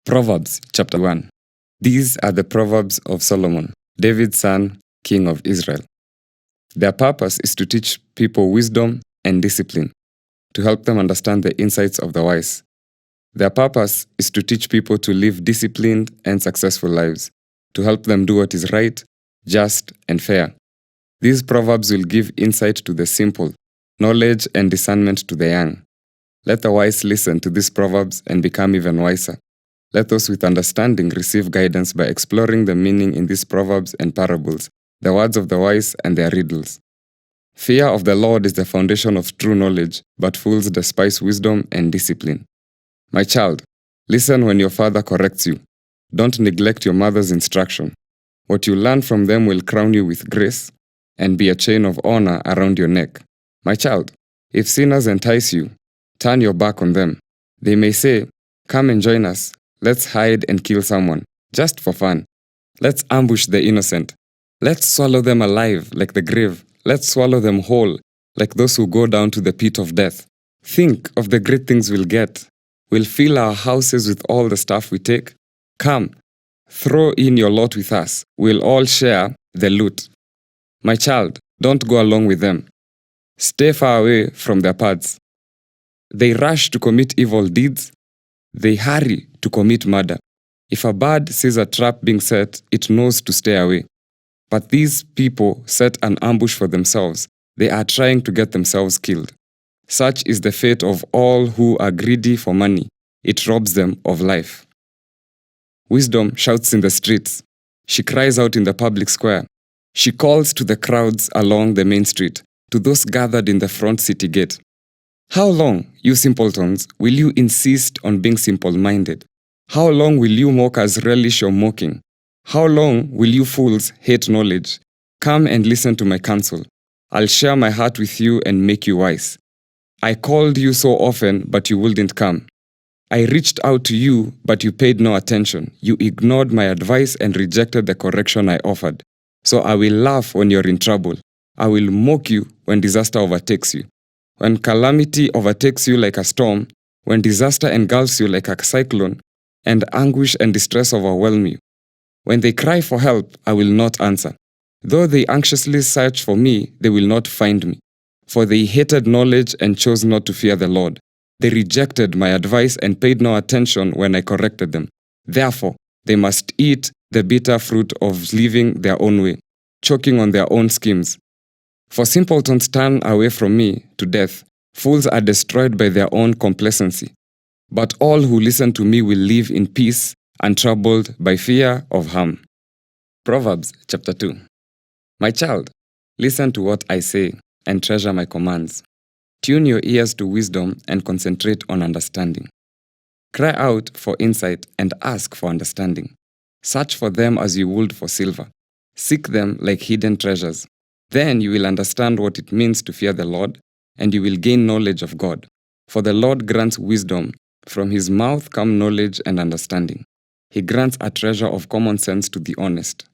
Proverbs chapter 1. These are the Proverbs of Solomon, David's son, king of Israel. Their purpose is to teach people wisdom and discipline, to help them understand the insights of the wise. Their purpose is to teach people to live disciplined and successful lives, to help them do what is right, just, and fair. These proverbs will give insight to the simple, knowledge and discernment to the young. Let the wise listen to these proverbs and become even wiser. Let those with understanding receive guidance by exploring the meaning in these proverbs and parables, the words of the wise and their riddles. Fear of the Lord is the foundation of true knowledge, but fools despise wisdom and discipline. My child, listen when your father corrects you. Don't neglect your mother's instruction. What you learn from them will crown you with grace and be a chain of honor around your neck. My child, if sinners entice you, turn your back on them. They may say, "Come and join us. Let's hide and kill someone, just for fun. Let's ambush the innocent. Let's swallow them alive like the grave. Let's swallow them whole like those who go down to the pit of death. Think of the great things we'll get. We'll fill our houses with all the stuff we take. Come, throw in your lot with us. We'll all share the loot." My child, don't go along with them. Stay far away from their paths. They rush to commit evil deeds. They hurry to commit murder. If a bird sees a trap being set, it knows to stay away. But these people set an ambush for themselves. They are trying to get themselves killed. Such is the fate of all who are greedy for money. It robs them of life. Wisdom shouts in the streets. She cries out in the public square. She calls to the crowds along the main street, to those gathered in the front city gate. How long, you simpletons, will you insist on being simple-minded? How long will you mockers relish your mocking? How long will you fools hate knowledge? Come and listen to my counsel. I'll share my heart with you and make you wise. I called you so often, but you wouldn't come. I reached out to you, but you paid no attention. You ignored my advice and rejected the correction I offered. So I will laugh when you're in trouble. I will mock you when disaster overtakes you. When calamity overtakes you like a storm, when disaster engulfs you like a cyclone, and anguish and distress overwhelm you. When they cry for help, I will not answer. Though they anxiously search for me, they will not find me. For they hated knowledge and chose not to fear the Lord. They rejected my advice and paid no attention when I corrected them. Therefore, they must eat the bitter fruit of living their own way, choking on their own schemes. For simpletons turn away from me to death. Fools are destroyed by their own complacency. But all who listen to me will live in peace, untroubled by fear of harm. Proverbs chapter 2. My child, listen to what I say and treasure my commands. Tune your ears to wisdom and concentrate on understanding. Cry out for insight and ask for understanding. Search for them as you would for silver. Seek them like hidden treasures. Then you will understand what it means to fear the Lord, and you will gain knowledge of God. For the Lord grants wisdom. From his mouth come knowledge and understanding. He grants a treasure of common sense to the honest.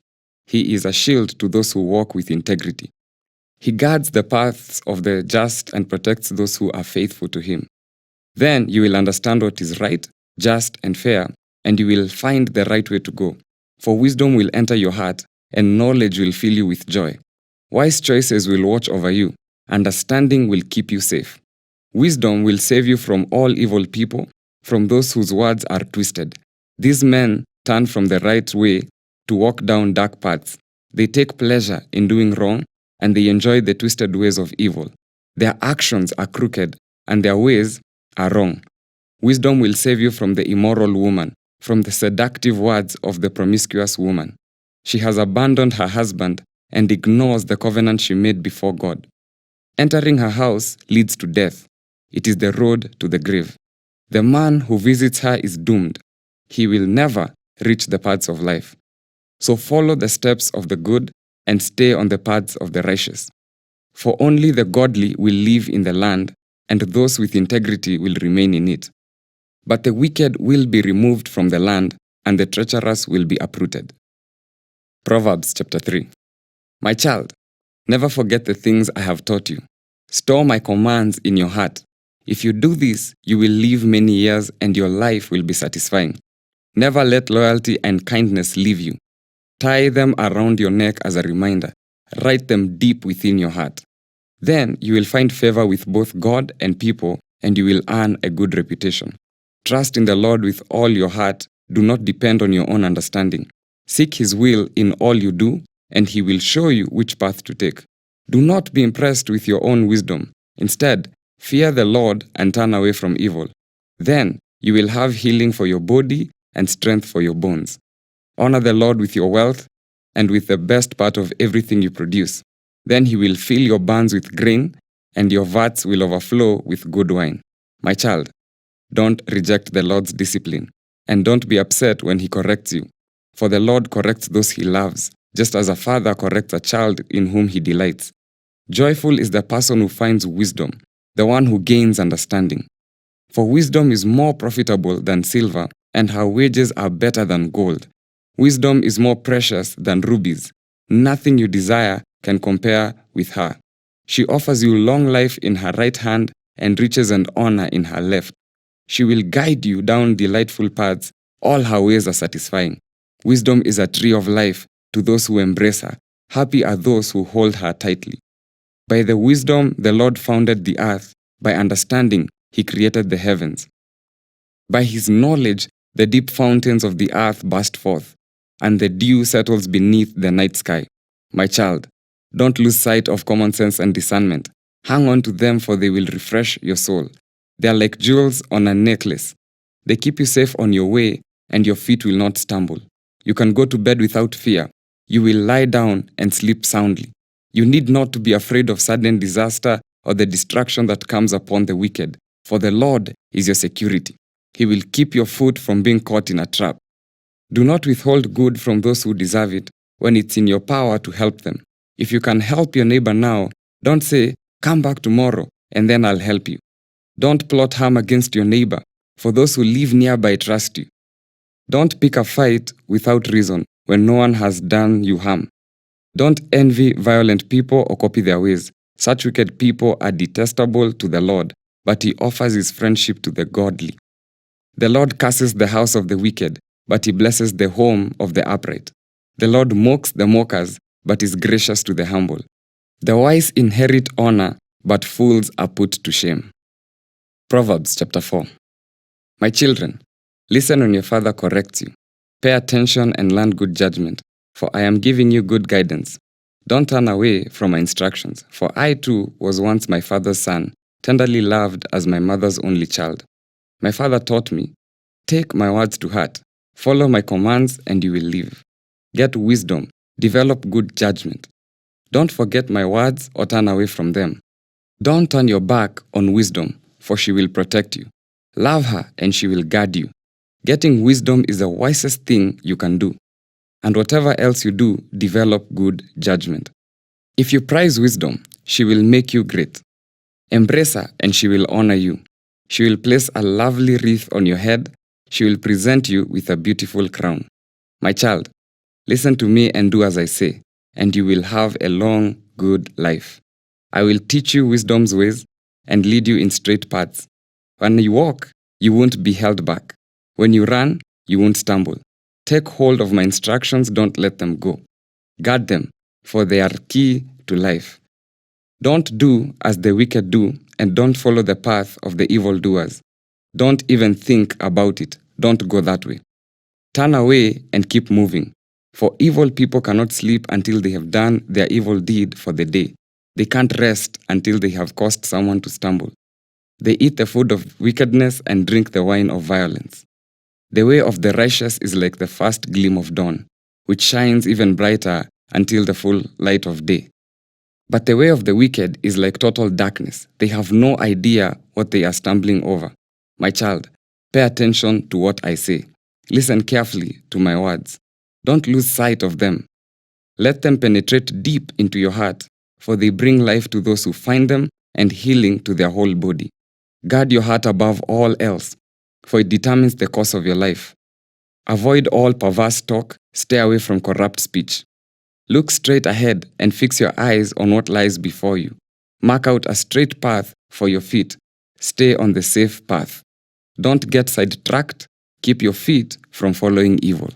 He is a shield to those who walk with integrity. He guards the paths of the just and protects those who are faithful to him. Then you will understand what is right, just, and fair, and you will find the right way to go. For wisdom will enter your heart, and knowledge will fill you with joy. Wise choices will watch over you. Understanding will keep you safe. Wisdom will save you from all evil people, from those whose words are twisted. These men turn from the right way to walk down dark paths. They take pleasure in doing wrong, and they enjoy the twisted ways of evil. Their actions are crooked, and their ways are wrong. Wisdom will save you from the immoral woman, from the seductive words of the promiscuous woman. She has abandoned her husband and ignores the covenant she made before God. Entering her house leads to death. It is the road to the grave. The man who visits her is doomed. He will never reach the paths of life. So follow the steps of the good and stay on the paths of the righteous. For only the godly will live in the land, and those with integrity will remain in it. But the wicked will be removed from the land, and the treacherous will be uprooted. Proverbs chapter 3. My child, never forget the things I have taught you. Store my commands in your heart. If you do this, you will live many years and your life will be satisfying. Never let loyalty and kindness leave you. Tie them around your neck as a reminder. Write them deep within your heart. Then you will find favor with both God and people, and you will earn a good reputation. Trust in the Lord with all your heart. Do not depend on your own understanding. Seek His will in all you do, and He will show you which path to take. Do not be impressed with your own wisdom. Instead, fear the Lord and turn away from evil. Then you will have healing for your body and strength for your bones. Honor the Lord with your wealth and with the best part of everything you produce. Then He will fill your barns with grain, and your vats will overflow with good wine. My child, don't reject the Lord's discipline, and don't be upset when He corrects you. For the Lord corrects those He loves, just as a father corrects a child in whom He delights. Joyful is the person who finds wisdom, the one who gains understanding. For wisdom is more profitable than silver, and her wages are better than gold. Wisdom is more precious than rubies. Nothing you desire can compare with her. She offers you long life in her right hand and riches and honor in her left. She will guide you down delightful paths. All her ways are satisfying. Wisdom is a tree of life to those who embrace her. Happy are those who hold her tightly. By the wisdom the Lord founded the earth. By understanding He created the heavens. By His knowledge the deep fountains of the earth burst forth, and the dew settles beneath the night sky. My child, don't lose sight of common sense and discernment. Hang on to them, for they will refresh your soul. They are like jewels on a necklace. They keep you safe on your way, and your feet will not stumble. You can go to bed without fear. You will lie down and sleep soundly. You need not to be afraid of sudden disaster or the destruction that comes upon the wicked, for the Lord is your security. He will keep your foot from being caught in a trap. Do not withhold good from those who deserve it when it's in your power to help them. If you can help your neighbor now, don't say, "Come back tomorrow, and then I'll help you." Don't plot harm against your neighbor, for those who live nearby trust you. Don't pick a fight without reason when no one has done you harm. Don't envy violent people or copy their ways. Such wicked people are detestable to the Lord, but He offers His friendship to the godly. The Lord curses the house of the wicked, but He blesses the home of the upright. The Lord mocks the mockers, but is gracious to the humble. The wise inherit honor, but fools are put to shame. Proverbs chapter 4. My children, listen when your father corrects you. Pay attention and learn good judgment, for I am giving you good guidance. Don't turn away from my instructions, for I too was once my father's son, tenderly loved as my mother's only child. My father taught me, "Take my words to heart, follow my commands, and you will live. Get wisdom, develop good judgment. Don't forget my words or turn away from them. Don't turn your back on wisdom, for she will protect you. Love her, and she will guard you. Getting wisdom is the wisest thing you can do. And whatever else you do, develop good judgment. If you prize wisdom, she will make you great. Embrace her, and she will honor you. She will place a lovely wreath on your head. She will present you with a beautiful crown. My child, listen to me and do as I say, and you will have a long, good life. I will teach you wisdom's ways and lead you in straight paths. When you walk, you won't be held back. When you run, you won't stumble. Take hold of my instructions, don't let them go. Guard them, for they are key to life. Don't do as the wicked do, and don't follow the path of the evildoers. Don't even think about it. Don't go that way. Turn away and keep moving. For evil people cannot sleep until they have done their evil deed for the day. They can't rest until they have caused someone to stumble. They eat the food of wickedness and drink the wine of violence. The way of the righteous is like the first gleam of dawn, which shines even brighter until the full light of day. But the way of the wicked is like total darkness. They have no idea what they are stumbling over. My child, pay attention to what I say. Listen carefully to my words. Don't lose sight of them. Let them penetrate deep into your heart, for they bring life to those who find them and healing to their whole body. Guard your heart above all else, for it determines the course of your life. Avoid all perverse talk, stay away from corrupt speech. Look straight ahead and fix your eyes on what lies before you. Mark out a straight path for your feet. Stay on the safe path. Don't get sidetracked Keep your feet from following evil.